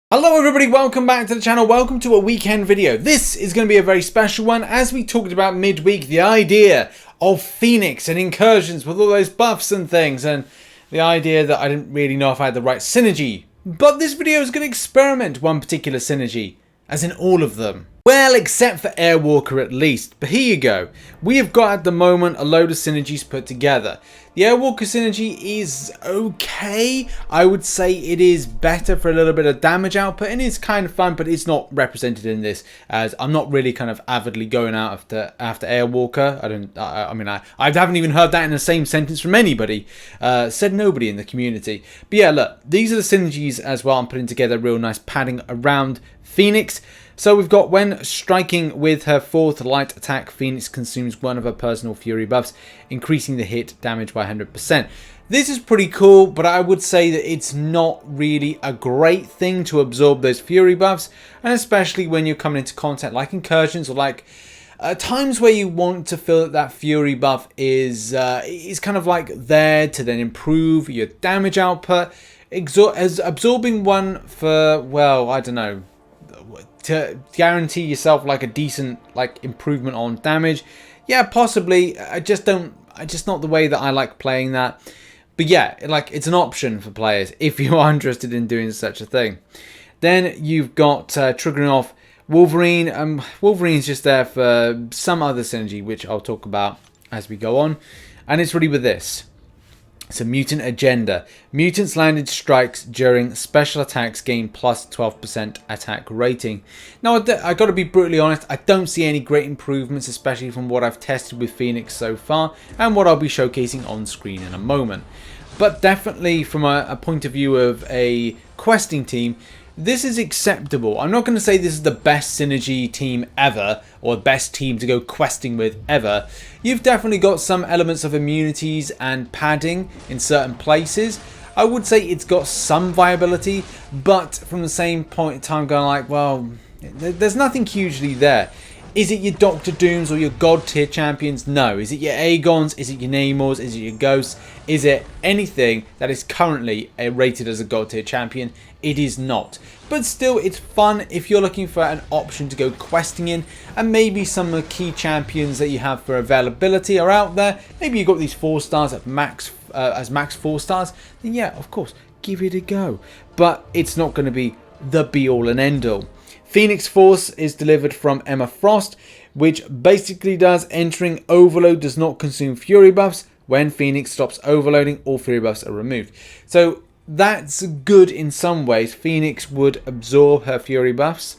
Hello everybody, welcome back to the channel, welcome to a weekend video. This is going to be a very special one as we talked about midweek, the idea of Phoenix and incursions with all those buffs and things, and the idea that I didn't really know if I had the right synergy. But this video is going to experiment one particular synergy, as in all of them. Well, except for Airwalker at least. But here you go. We have got at the moment a load of synergies put together. The Airwalker synergy is okay. I would say it is better for a little bit of damage output and it's kind of fun, but it's not represented in this as I'm not really kind of avidly going out after Airwalker. I haven't even heard that in the same sentence from anybody. Said nobody in the community. But yeah, look, these are the synergies as well. I'm putting together real nice padding around Phoenix. So we've got when striking with her 4th light attack, Phoenix consumes one of her personal fury buffs, increasing the hit damage by 100%. This is pretty cool, but I would say that it's not really a great thing to absorb those fury buffs, and especially when you're coming into content like incursions or like times where you want to feel that that fury buff is kind of like there to then improve your damage output. As absorbing one for, well, I don't know, to guarantee yourself like a decent like improvement on damage, yeah, possibly. I just not the way that I like playing that. But yeah, like it's an option for players if you are interested in doing such a thing. Then you've got triggering off Wolverine. Wolverine's just there for some other synergy which I'll talk about as we go on, and it's really with this. It's a mutant agenda. Mutants landed strikes during special attacks gain plus 12% attack rating. Now, I got to be brutally honest, I don't see any great improvements, especially from what I've tested with Phoenix so far and what I'll be showcasing on screen in a moment. But definitely from a point of view of a questing team, this is acceptable. I'm not going to say this is the best synergy team ever or the best team to go questing with ever. You've definitely got some elements of immunities and padding in certain places. I would say it's got some viability, but from the same point in time going like, well, there's nothing hugely there. Is it your Doctor Dooms or your God tier champions? No. Is it your Aegons? Is it your Namors? Is it your Ghosts? Is it anything that is currently rated as a God tier champion? It is not. But still, it's fun if you're looking for an option to go questing in, and maybe some of the key champions that you have for availability are out there. Maybe you've got these 4 stars at max as max 4 stars. Then yeah, of course, give it a go. But it's not going to be the be all and end all. Phoenix Force is delivered from Emma Frost, which basically does entering overload does not consume fury buffs. When Phoenix stops overloading, all fury buffs are removed. So that's good in some ways. Phoenix would absorb her fury buffs,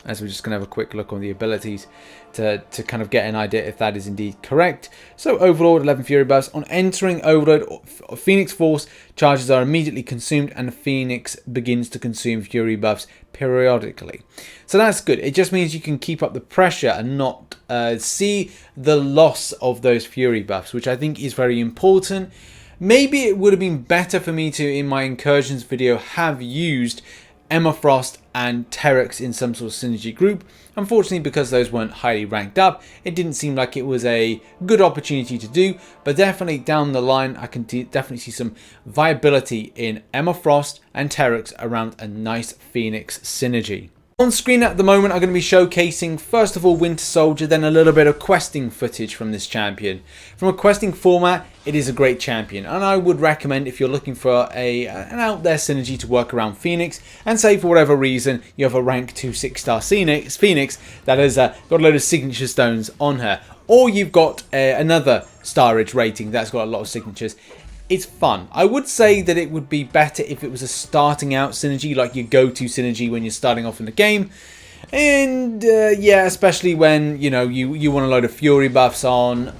as we're just going to have a quick look on the abilities to kind of get an idea if that is indeed correct. So overall, 11 fury buffs. On entering overload, Phoenix Force charges are immediately consumed and Phoenix begins to consume fury buffs periodically. So that's good. It just means you can keep up the pressure and not see the loss of those fury buffs, which I think is very important. Maybe it would have been better for me to, in my incursions video, have used Emma Frost and Terrax in some sort of synergy group. Unfortunately, because those weren't highly ranked up, it didn't seem like it was a good opportunity to do, but definitely down the line I can definitely see some viability in Emma Frost and Terrax around a nice Phoenix synergy. On screen at the moment, I'm going to be showcasing first of all Winter Soldier, then a little bit of questing footage from this champion. From a questing format, it is a great champion, and I would recommend if you're looking for an out there synergy to work around Phoenix, and say for whatever reason you have a rank 2 6-star Phoenix that has got a load of signature stones on her, or you've got another starage rating that's got a lot of signatures. It's fun. I would say that it would be better if it was a starting out synergy, like your go-to synergy when you're starting off in the game. And yeah, especially when you want a load of fury buffs on.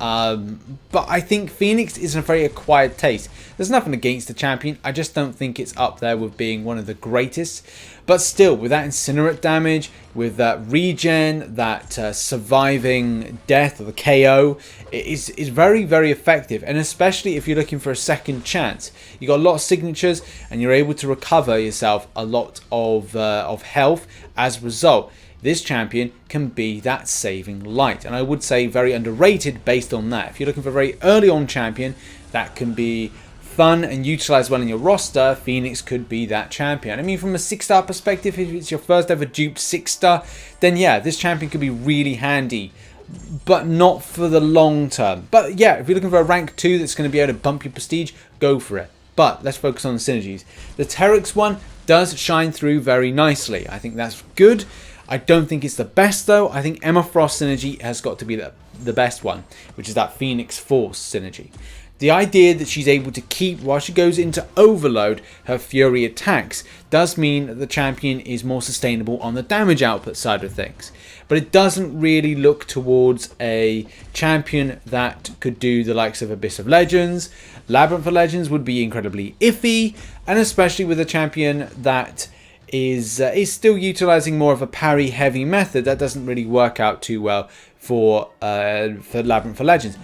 But I think Phoenix is a very acquired taste. There's nothing against the champion. I just don't think it's up there with being one of the greatest. But still, with that incinerate damage, with that regen, that surviving death or the KO, it is very, very effective. And especially if you're looking for a second chance, you got a lot of signatures, and you're able to recover yourself a lot of health as a result. This champion can be that saving light, and I would say very underrated based on that. If you're looking for a very early on champion that can be fun and utilized well in your roster, Phoenix could be that champion. I mean, from a 6-star perspective, if it's your first ever duped 6-star, then yeah, this champion could be really handy, but not for the long term. But yeah, if you're looking for a rank 2 that's going to be able to bump your prestige, go for it. But let's focus on the synergies. The Terrax one does shine through very nicely. I think that's good. I don't think it's the best though. I think Emma Frost synergy has got to be the best one, which is that Phoenix Force synergy. The idea that she's able to keep, while she goes into overload, her fury attacks does mean that the champion is more sustainable on the damage output side of things. But it doesn't really look towards a champion that could do the likes of Abyss of Legends. Labyrinth of Legends would be incredibly iffy, and especially with a champion that is still utilizing more of a parry heavy method, that doesn't really work out too well for Labyrinth of Legends.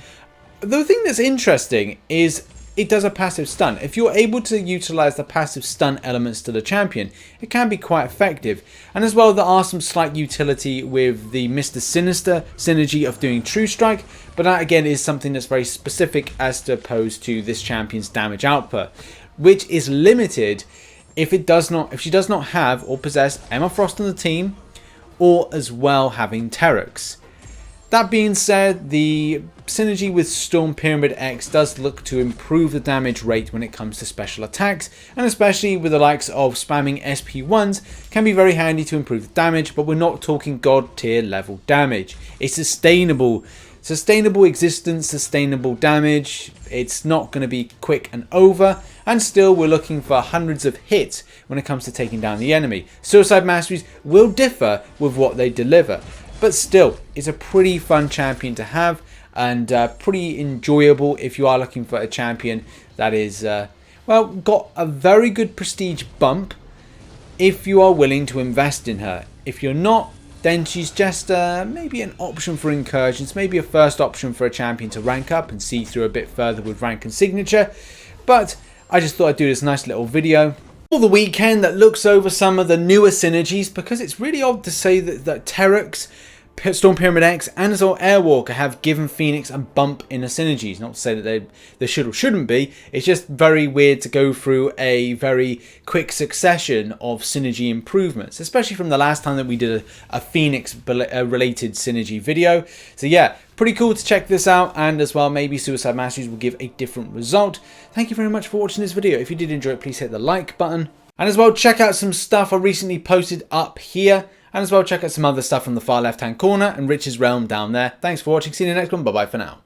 The thing that's interesting is it does a passive stun. If you're able to utilize the passive stun elements to the champion, it can be quite effective. And as well, there are some slight utility with the Mr. Sinister synergy of doing True Strike, but that again is something that's very specific as opposed to this champion's damage output, which is limited if she does not have or possess Emma Frost on the team, or as well having Terrax. That being said, the synergy with StormPX does look to improve the damage rate when it comes to special attacks, and especially with the likes of spamming SP1s can be very handy to improve the damage, but we're not talking god tier level damage. It's sustainable existence, sustainable damage. It's not going to be quick and over, and still we're looking for hundreds of hits when it comes to taking down the enemy. Suicide Masteries will differ with what they deliver, but still, it's a pretty fun champion to have, and pretty enjoyable if you are looking for a champion that is, well, got a very good prestige bump if you are willing to invest in her. If you're not, then she's just maybe an option for incursions, maybe a first option for a champion to rank up and see through a bit further with rank and signature. But I just thought I'd do this nice little video for the weekend that looks over some of the newer synergies, because it's really odd to say that Terrax, StormPX and as well Airwalker have given Phoenix a bump in the synergies. Not to say that they should or shouldn't be, it's just very weird to go through a very quick succession of synergy improvements, especially from the last time that we did a Phoenix related synergy video. So yeah, pretty cool to check this out, and as well maybe Suicide Masteries will give a different result. Thank you very much for watching this video. If you did enjoy it, please hit the like button, and as well check out some stuff I recently posted up here. And as well, check out some other stuff from the far left hand corner and Rich's Realm down there. Thanks for watching. See you in the next one. Bye bye for now.